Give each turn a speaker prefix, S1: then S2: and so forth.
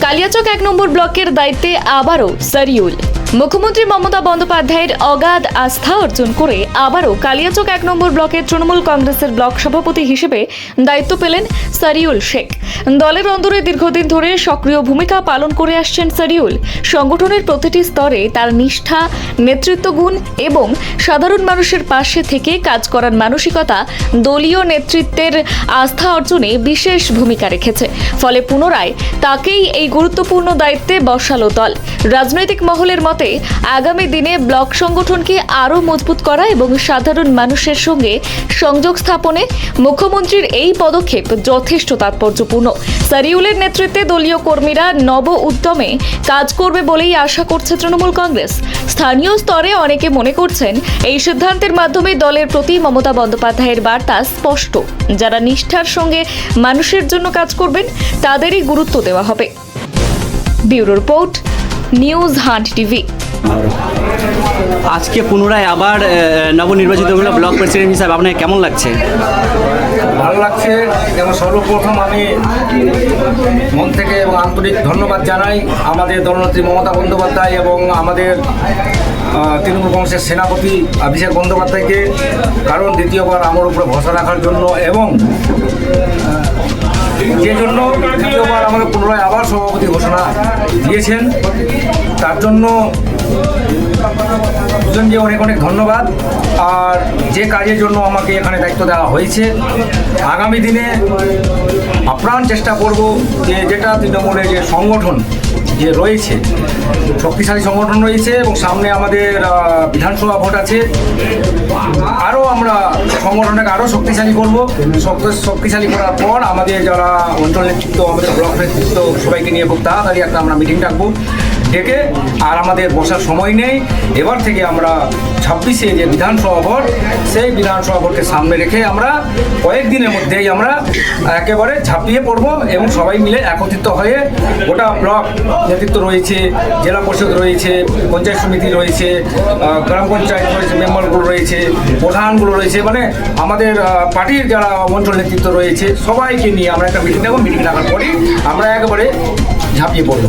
S1: কালিয়াচক 1 নম্বর ব্লকের দায়িত্বে আবারও সারিউল। মুখ্যমন্ত্রী মমতা বন্দ্যোপাধ্যায়ের অগাধ আস্থা অর্জন করে আবারও কালিয়াচক 1 নম্বর ব্লকের তৃণমূল কংগ্রেসের ব্লক সভাপতি হিসেবে দায়িত্ব পেলেন সারিউল শেখ। দলের অন্দরে দীর্ঘদিন ধরে সক্রিয় ভূমিকা পালন করে আসছেন সারিউল। সংগঠনের প্রতিটি স্তরে তার নিষ্ঠা, নেতৃত্ব গুণ এবং সাধারণ মানুষের পাশে থেকে কাজ করার মানসিকতা দলীয় নেতৃত্বের আস্থা অর্জনে বিশেষ ভূমিকা রেখেছে। ফলে পুনরায় তাকেই এই গুরুত্বপূর্ণ দায়িত্বে বসালো দল। রাজনৈতিক মহলের মতে আগামী দিনে ব্লক সংগঠনকে আরও মজবুত করা এবং সাধারণ মানুষের সঙ্গে সংযোগ স্থাপনে মুখ্যমন্ত্রীর এই পদক্ষেপ যথেষ্ট তাৎপর্যপূর্ণ। সারিউলের নেতৃত্বে দলীয় কর্মীরা নব উদ্যমে কাজ করবে বলেই আশা করছে তৃণমূল কংগ্রেস। স্থানীয় স্তরে অনেকে মনে করছেন এই সিদ্ধান্তের মাধ্যমে দলের প্রতি মমতা বন্দ্যোপাধ্যায়ের বার্তা স্পষ্ট। যারা নিষ্ঠার সঙ্গে মানুষের জন্য কাজ করবেন তাদেরই গুরুত্ব দেওয়া হবে। Bureau report, news hunt TV.
S2: আজকে পুনরায় আবার নবনির্বাচিত ব্লক প্রেসিডেন্ট হিসাবে আপনার কেমন লাগছে?
S3: ভালো লাগছে এবং সর্বপ্রথম আমি মন থেকে এবং আন্তরিক ধন্যবাদ জানাই আমাদের দলনেত্রী মমতা বন্দ্যোপাধ্যায় এবং আমাদের তৃণমূল কংগ্রেসের সেনাপতি অভিষেক বন্দ্যোপাধ্যায়কে, কারণ দ্বিতীয়বার আমার উপরে ভরসা রাখার জন্য এবং যে জন্য দ্বিতীয়বার আমাকে পুনরায় আবার সভাপতি ঘোষণা দিয়েছেন, তার জন্য দুজনকে অনেক অনেক ধন্যবাদ। আর যে কাজের জন্য আমাকে এখানে দায়িত্ব দেওয়া হয়েছে, আগামী দিনে আপ্রাণ চেষ্টা করব যে যেটা তৃণমূলের যে সংগঠন যে রয়েছে, শক্তিশালী সংগঠন রয়েছে এবং সামনে আমাদের বিধানসভা ভোট আছে, আরও আমরা সংগঠনটাকে আরও শক্তিশালী করব। শক্তিশালী করার পর আমাদের যারা অঞ্চল নেতৃত্ব, আমাদের ব্লক নেতৃত্ব সবাইকে নিয়ে খুব তাড়াতাড়ি একটা আমরা মিটিং ডাকবো, ডেকে আর আমাদের বসার সময় নেই। এবার থেকে আমরা 26-এ যে বিধানসভা ভোট, সেই বিধানসভা ভোটকে সামনে রেখে আমরা কয়েকদিনের মধ্যেই আমরা একেবারে ঝাঁপিয়ে পড়ব এবং সবাই মিলে একত্রিত হয়ে গোটা ব্লক নেতৃত্ব রয়েছে, জেলা পরিষদ রয়েছে, পঞ্চায়েত সমিতি রয়েছে, গ্রাম পঞ্চায়েত রয়েছে, মেম্বারগুলো রয়েছে, প্রধানগুলো রয়েছে, মানে আমাদের পার্টির যারা অঞ্চল নেতৃত্ব রয়েছে সবাইকে নিয়ে আমরা একটা মিটিং নেব। মিটিং রাখার পরই আমরা একেবারে ঝাঁপিয়ে পড়ব।